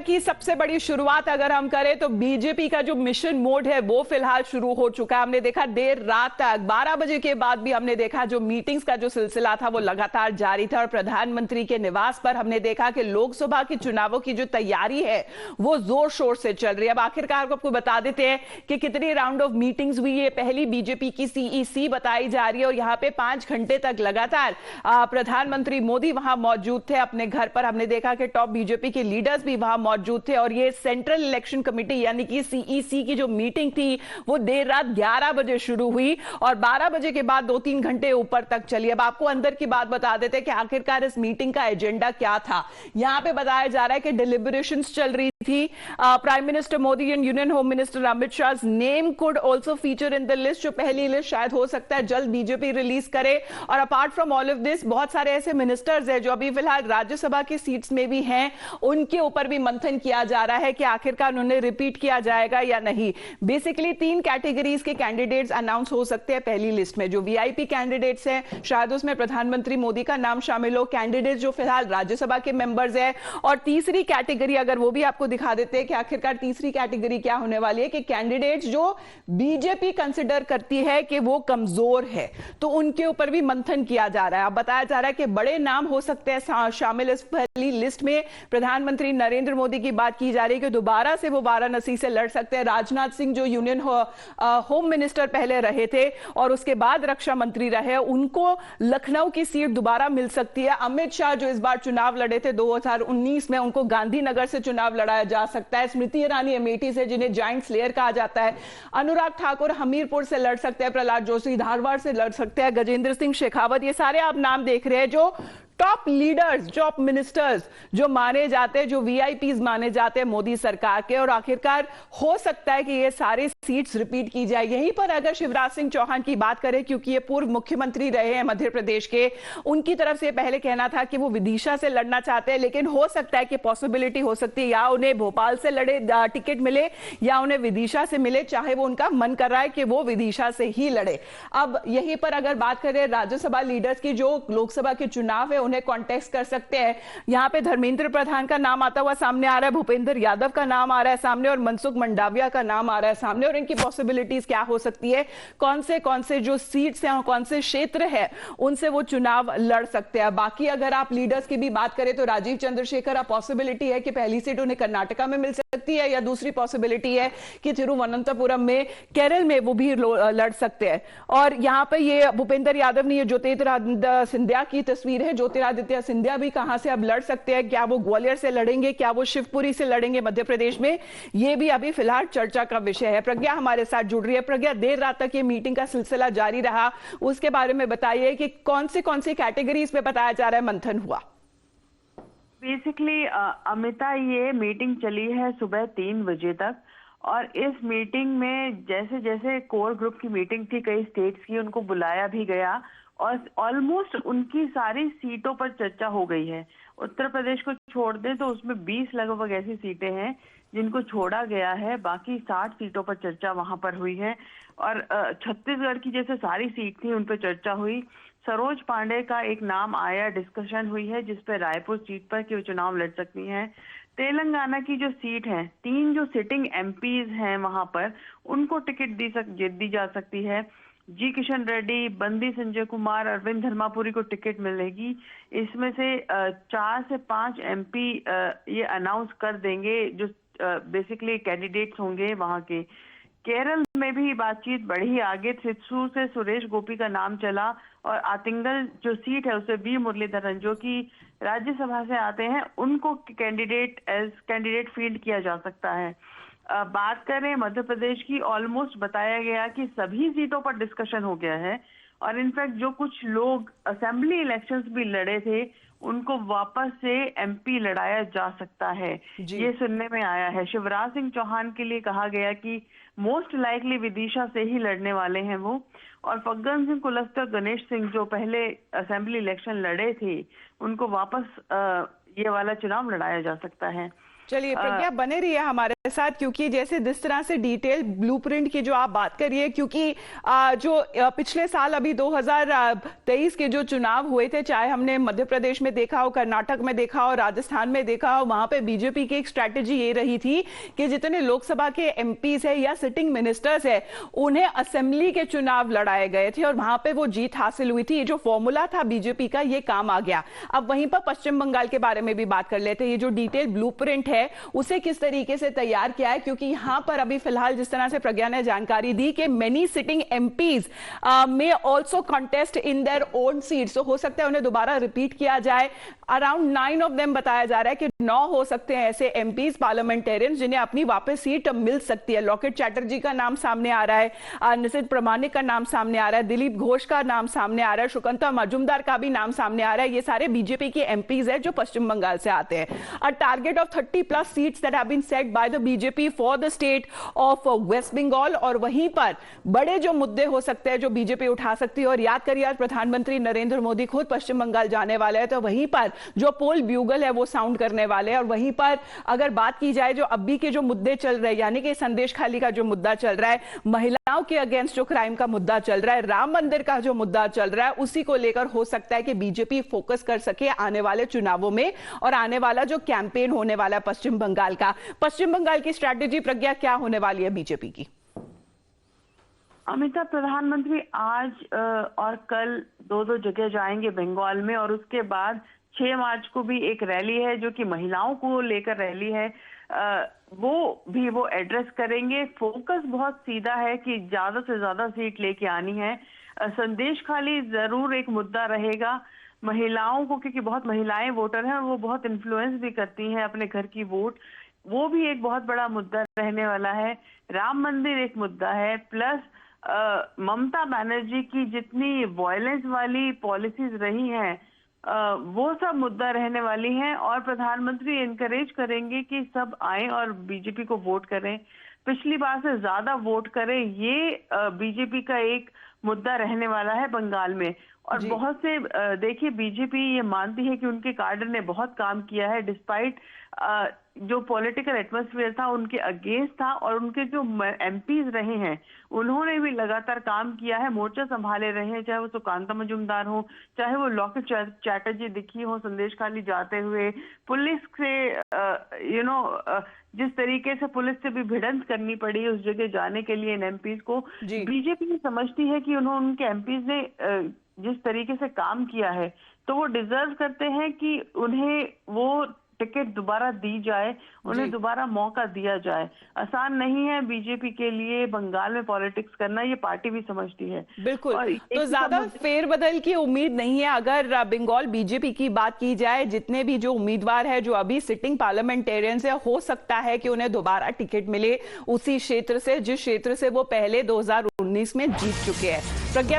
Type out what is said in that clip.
खबर की सबसे बड़ी शुरुआत अगर हम करें तो बीजेपी का जो मिशन मोड है वो फिलहाल शुरू हो चुका है। हमने देखा देर रात तक 12 बजे के बाद भी हमने देखा जो मीटिंग्स का जो सिलसिला था वो लगातार जारी था और प्रधानमंत्री के निवास पर हमने देखा कि लोकसभा के चुनावों की जो तैयारी है वो जोर शोर से चल रही है। अब आखिरकार आपको बता देते हैं कि कितनी राउंड ऑफ मीटिंग्स हुई है। पहली बीजेपी की सीईसी बताई जा रही है और यहां पे 5 घंटे तक लगातार प्रधानमंत्री मोदी वहां मौजूद थे अपने घर पर। हमने देखा कि टॉप बीजेपी के लीडर्स भी वहां मौजूद थे और ये सेंट्रल इलेक्शन कमेटी यानी कि सीईसी की जो मीटिंग थी वो देर रात 11 बजे शुरू हुई और 12 बजे के बाद 2-3 घंटे ऊपर तक चली। अब आपको अंदर की बात बता देते हैं कि आखिरकार इस मीटिंग का एजेंडा क्या था। यहां पे बताया जा रहा है कि डिलिबरेशंस चल रही थी। Prime minister Modi and union home minister Amit Shah name could also feature in the list. जो पहली लिस्ट शायद हो सकता है जल्द बीजेपी रिलीज करे। और apart from all of this बहुत सारे ऐसे मिनिस्टर्स हैं जो अभी फिलहाल राज्यसभा की सीट्स में भी हैं, उनके ऊपर भी मंथन किया जा रहा है कि आखिरकार उन्हें रिपीट किया जाएगा या नहीं। बेसिकली 3 कैटेगरीज के कैंडिडेट्स अनाउंस हो सकते हैं पहली लिस्ट में। जो वीआईपी कैंडिडेट्स हैं शायद उसमें प्रधानमंत्री मोदी का नाम शामिल हो, कैंडिडेट्स जो फिलहाल राज्यसभा के मेंबर्स हैं। और तीसरी कैटेगरी अगर वो भी आपको दिखा देते हैं कि आखिरकार तीसरी कैटेगरी क्या होने वाली है कि कैंडिडेट्स जो बीजेपी कंसिडर करती है कि वो कमजोर है, तो उनके ऊपर भी मंथन किया जा रहा है। अब बताया जा रहा है कि बड़े नाम हो सकते हैं शामिल इस पहली लिस्ट में। प्रधानमंत्री नरेंद्र मोदी की बात की जा रही है कि दोबारा से वो वाराणसी से लड़ सकते हैं। राजनाथ सिंह जो यूनियन होम मिनिस्टर पहले रहे थे और उसके बाद रक्षा मंत्री रहे, उनको लखनऊ की सीट दोबारा मिल सकती है। अमित शाह जो इस बार चुनाव लड़े थे 2019 में, उनको गांधीनगर से चुनाव लड़ाया जा सकता है। स्मृति ईरानी अमेठी से जिन्हें जाइंट स्लेयर कहा जाता है, अनुराग ठाकुर हमीरपुर से लड़ सकते हैं, प्रहलाद जोशी धारवाड़ से लड़ सकते हैं, गजेंद्र सिंह शेखावत, ये सारे आप नाम देख रहे हैं जो टॉप लीडर्स, टॉप मिनिस्टर्स जो माने जाते हैं, जो वीआईपीज माने जाते हैं मोदी सरकार के। और आखिरकार हो सकता है कि ये सारे सीट्स रिपीट की जाए। यहीं पर अगर शिवराज सिंह चौहान की बात करें, क्योंकि ये पूर्व मुख्यमंत्री रहे हैं मध्य प्रदेश के, उनकी तरफ से पहले कहना था कि वो विदिशा से लड़ना चाहते हैं, लेकिन हो सकता है कि पॉसिबिलिटी हो सकती है या उन्हें भोपाल से लड़े टिकट मिले या उन्हें विदिशा से मिले, चाहे वो उनका मन कर रहा है कि वो विदिशा से ही लड़े। अब यहीं पर अगर बात करें राज्यसभा लीडर्स की, जो लोकसभा के चुनाव है उन्हें कॉन्टेस्ट कर सकते हैं, यहां पे धर्मेंद्र प्रधान का नाम आता हुआ सामने आ रहा है, भूपेंद्र यादव का नाम आ रहा है सामने और मनसुख मंडाविया का नाम आ रहा है सामने। और इनकी पॉसिबिलिटीज क्या हो सकती है, कौन से जो सीट्स हैं और कौन से क्षेत्र है उनसे वो चुनाव लड़ सकते हैं। बाकी अगर आप लीडर्स की भी बात करें तो राजीव चंद्रशेखर, पॉसिबिलिटी है कि पहली सीट उन्हें कर्नाटका में मिल सकती है, या दूसरी पॉसिबिलिटी है कि तिरुवनंतपुरम में, केरल में वो भी लड़ सकते हैं। और यहां पर ये भूपेंद्र यादव ने, ये ज्योतिरादित्य सिंधिया की तस्वीर है, ज्योतिरादित्य सिंधिया भी कहां से अब लड़ सकते हैं, क्या वो ग्वालियर से लड़ेंगे, क्या वो शिवपुरी से लड़ेंगे मध्य प्रदेश में, ये भी अभी फिलहाल चर्चा का विषय है। प्रज्ञा हमारे साथ जुड़ रही है। प्रज्ञा, देर रात तक ये मीटिंग का सिलसिला जारी रहा, उसके बारे में बताइए कि कौन सी कैटेगरीज में बताया जा रहा है मंथन हुआ। बेसिकली अमिता, ये मीटिंग चली है सुबह 3 बजे तक और इस मीटिंग में जैसे जैसे कोर ग्रुप की मीटिंग थी कई स्टेट्स की, उनको बुलाया भी गया और ऑलमोस्ट उनकी सारी सीटों पर चर्चा हो गई है। उत्तर प्रदेश को छोड़ दें तो उसमें 20 लगभग ऐसी सीटें हैं जिनको छोड़ा गया है, बाकी 60 सीटों पर चर्चा वहां पर हुई है। और छत्तीसगढ़ की जैसे सारी सीट थी उन पर चर्चा हुई। सरोज पांडे का एक नाम आया, डिस्कशन हुई है जिसपे रायपुर सीट पर कि वो चुनाव लड़ सकती हैं। तेलंगाना की जो सीट है, 3 जो सिटिंग एमपीज हैं वहां पर, उनको टिकट दी जा सकती है। जी किशन रेड्डी, बंदी संजय कुमार, अरविंद धर्मापुरी को टिकट मिलेगी। इसमें से 4 से 5 एमपी ये अनाउंस कर देंगे जो बेसिकली कैंडिडेट्स होंगे वहां के। केरल में भी बातचीत बढ़ी आगे, त्रिस्सूर से सुरेश गोपी का नाम चला और आतिंगल जो सीट है उसे बी मुरलीधरन जो कि राज्यसभा से आते हैं, उनको कैंडिडेट फील्ड किया जा सकता है। बात करें मध्य प्रदेश की, ऑलमोस्ट बताया गया कि सभी सीटों पर डिस्कशन हो गया है और इनफैक्ट जो कुछ लोग असेंबली इलेक्शंस भी लड़े थे उनको वापस से एमपी लड़ाया जा सकता है, ये सुनने में आया है। शिवराज सिंह चौहान के लिए कहा गया कि मोस्ट लाइकली विदिशा से ही लड़ने वाले हैं वो, और फग्गन सिंह कुलस्ते और गणेश सिंह जो पहले असेंबली इलेक्शन लड़े थे उनको वापस ये वाला चुनाव लड़ाया जा सकता है। चलिए प्रज्ञा, बने रहिए हमारे हमारे साथ, क्योंकि जैसे जिस तरह से डिटेल ब्लूप्रिंट की जो आप बात करिए, क्योंकि जो पिछले साल अभी 2023 के जो चुनाव हुए थे, चाहे हमने मध्य प्रदेश में देखा हो, कर्नाटक में देखा हो, राजस्थान में देखा हो, वहां पे बीजेपी की एक स्ट्रैटेजी ये रही थी कि जितने लोकसभा के एमपीज है या सिटिंग मिनिस्टर्स है, उन्हें असेंबली के चुनाव लड़ाए गए थे और वहां पे वो जीत हासिल हुई थी। ये जो फॉर्मूला था बीजेपी का, ये काम आ गया। अब वहीं पर पश्चिम बंगाल के बारे में भी बात कर लेते हैं। ये जो डिटेल ब्लूप्रिंट है उसे किस तरीके से तैयार किया है, क्योंकि यहां पर अभी फिलहाल जिस तरह से प्रज्ञा ने जानकारी दी कि मेनी सिटिंग एमपीज में also contest in their own seats, तो हो सकता है उन्हें दोबारा रिपीट किया जाए। अराउंड 9 ऑफ देम बताया जा रहा है कि 9 हो सकते हैं ऐसे एमपीज पार्लियामेंटेरियंस जिन्हें अपनी वापस सीट मिल सकती है। लॉकेट चैटर्जी का नाम सामने आ रहा है, निशित प्रमाणिक का नाम सामने आ रहा है, दिलीप घोष का नाम सामने आ रहा है, शुकंता मजूमदार का भी नाम सामने आ रहा है। ये सारे बीजेपी के एमपीज हैं जो पश्चिम बंगाल से आते हैं। A target of 30+ seats that have been set by the BJP for the state of West Bengal. और वहीं पर बड़े जो मुद्दे हो सकते हैं जो बीजेपी उठा सकती है, और याद करिए आज प्रधानमंत्री नरेंद्र मोदी खुद पश्चिम बंगाल जाने वाले हैं, तो वहीं पर जो पोल ब्यूगल है वो साउंड करने वाले हैं। और वहीं पर अगर बात की जाए जो अभी के जो मुद्दे चल रहे हैं, यानी कि संदेश खाली का जो मुद्दा चल रहा है, महिलाओं के अगेंस्ट जो क्राइम का मुद्दा चल रहा है, राम मंदिर का जो मुद्दा चल रहा है, उसी को लेकर हो सकता है कि बीजेपी फोकस कर सके आने वाले चुनावों में और आने वाला जो कैंपेन होने वाला है पश्चिम बंगाल का। पश्चिम बंगाल की स्ट्रैटेजी प्रज्ञा क्या होने वाली है बीजेपी की? अमिताभ, प्रधानमंत्री आज और कल दो जगह जाएंगे बंगाल में, और उसके बाद 6 मार्च को भी एक रैली है जो कि महिलाओं को लेकर रैली है, वो एड्रेस करेंगे। फोकस बहुत सीधा है कि ज्यादा से ज्यादा सीट लेके आनी है। संदेश खाली जरूर एक मुद्दा रहेगा महिलाओं को, क्योंकि बहुत महिलाएं वोटर हैं और वो बहुत इन्फ्लुएंस भी करती हैं अपने घर की वोट, वो भी एक बहुत बड़ा मुद्दा रहने वाला है। राम मंदिर एक मुद्दा है, प्लस ममता बनर्जी की जितनी वायलेंस वाली पॉलिसीज रही हैं वो सब मुद्दा रहने वाली हैं। और प्रधानमंत्री एनकरेज करेंगे कि सब आए और बीजेपी को वोट करें, पिछली बार से ज्यादा वोट करें, ये बीजेपी का एक मुद्दा रहने वाला है बंगाल में। और बहुत से देखिए, बीजेपी ये मानती है कि उनके कार्डर ने बहुत काम किया है, डिस्पाइट जो पॉलिटिकल एटमॉस्फेयर था उनके अगेंस्ट था, और उनके जो एमपीज रहे हैं उन्होंने भी लगातार काम किया है, मोर्चा संभाले रहे हैं, चाहे वो सुकांता मजूमदार हो, चाहे वो लॉकेट चैटर्जी दिखी हो संदेश खाली जाते हुए। पुलिस से जिस तरीके से पुलिस से भी भिड़ंत करनी पड़ी उस जगह जाने के लिए इन एमपीज को, बीजेपी समझती है कि उनके एमपीज ने जिस तरीके से काम किया है तो वो डिजर्व करते हैं कि उन्हें वो टिकट दोबारा दी जाए, उन्हें दोबारा मौका दिया जाए। आसान नहीं है बीजेपी के लिए बंगाल में पॉलिटिक्स करना, ये पार्टी भी समझती है। बिल्कुल, तो ज्यादा फेरबदल की उम्मीद नहीं है। अगर बंगाल बीजेपी की बात की जाए, जितने भी जो उम्मीदवार है जो अभी सिटिंग पार्लियामेंटेरियंस है, हो सकता है कि उन्हें दोबारा टिकट मिले उसी क्षेत्र से जिस क्षेत्र से वो पहले 2019 में जीत चुके हैं। प्रज्ञा